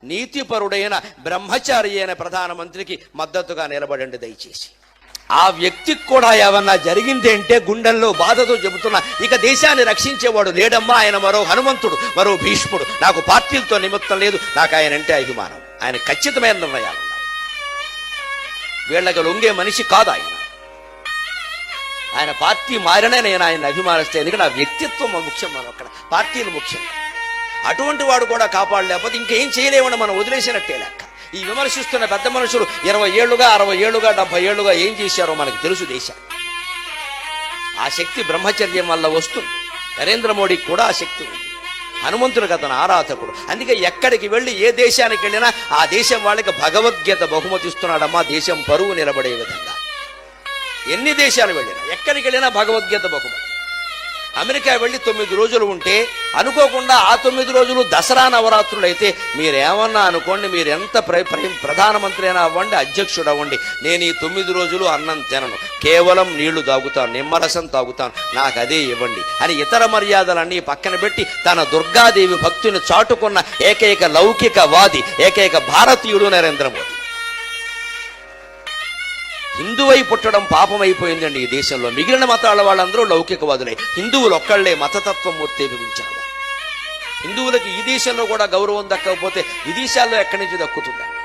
నీతిపరుడైన బ్రహ్మచారి అయిన ప్రధానమంత్రికి మద్దతుగా నిలబడండి దయచేసి. ఆ వ్యక్తికి కూడా ఏమన్నా జరిగింది అంటే గుండెల్లో బాధతో చెబుతున్నా, ఇక దేశాన్ని రక్షించేవాడు లేడమ్మా, ఆయన మరో హనుమంతుడు, మరో భీష్ముడు. నాకు పార్టీలతో నిమిత్తం లేదు, నాకు ఆయన అంటే అభిమానం. ఆయన ఖచ్చితమైన నిర్ణయాలు ఉన్నాయి. వీళ్ళకి లొంగే మనిషి కాదు ఆయన. ఆయన పార్టీ మారినే నేను ఆయన అభిమానిస్తే, ఎందుకంటే నా వ్యక్తిత్వం ముఖ్యం, మనం అక్కడ పార్టీలు ముఖ్యం. అటువంటి వాడు కూడా కాపాడలేకపోతే ఇంకేం చేయలేమని మనం వదిలేసినట్టే లెక్క. ఈ విమర్శిస్తున్న పెద్ద మనుషులు 20 ఏళ్లుగా 60 ఏళ్లుగా 70 ఏళ్లుగా ఏం చేశారో మనకు తెలుసు దేశాన్ని. ఆ శక్తి బ్రహ్మచర్యం వల్ల వస్తుంది. నరేంద్ర మోడీకి కూడా ఆ శక్తి ఉంది. హనుమంతుడికి అతను ఆరాధకుడు. అందుకే ఎక్కడికి వెళ్ళి ఏ దేశానికి వెళ్ళినా ఆ దేశం వాళ్ళకి భగవద్గీత బహుమతి ఇస్తున్నాడమ్మా, దేశం పరువు నిలబడే విధంగా. ఎన్ని దేశాలు వెళ్ళినా ఎక్కడికి వెళ్ళినా భగవద్గీత బహుమతి. అమెరికా వెళ్ళి 9 రోజులు ఉంటే అనుకోకుండా ఆ 9 రోజులు దసరా నవరాత్రులు అయితే మీరేమన్నా అనుకోండి, మీరు ఎంత ప్రధానమంత్రి అయినా అవ్వండి, అధ్యక్షుడు అవ్వండి, నేను ఈ 9 రోజులు అన్నం తినను, కేవలం నీళ్లు తాగుతాను, నిమ్మరసం తాగుతాను, నాకు అదే ఇవ్వండి అని ఇతర మర్యాదలన్నీ పక్కన పెట్టి తన దుర్గాదేవి భక్తిని చాటుకున్న ఏకైక లౌకికవాది, ఏకైక భారతీయుడు నరేంద్ర మోదీ. హిందువై పుట్టడం పాపమైపోయిందండి ఈ దేశంలో. మిగిలిన మతాల వాళ్ళందరూ లౌకికవాదులే, హిందువులు ఒక్కళ్లే మతతత్వం మూర్తీభవించిన వాళ్ళు. హిందువులకి ఈ దేశంలో కూడా గౌరవం దక్కకపోతే విదేశాల్లో ఎక్కడి నుంచి దక్కుతుందండి?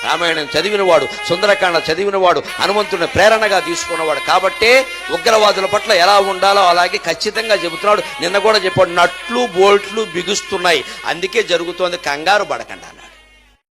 రామాయణం చదివినవాడు, సుందరకాండ చదివినవాడు, హనుమంతుడిని ప్రేరణగా తీసుకున్నవాడు. కాబట్టే ఉగ్రవాదుల పట్ల ఎలా ఉండాలో అలాగే ఖచ్చితంగా చెబుతున్నాడు. నిన్న కూడా చెప్పాడు, నట్లు బోల్ట్లు బిగుస్తున్నాయి, అందుకే జరుగుతోంది, కంగారు పడకండి అన్నాడు.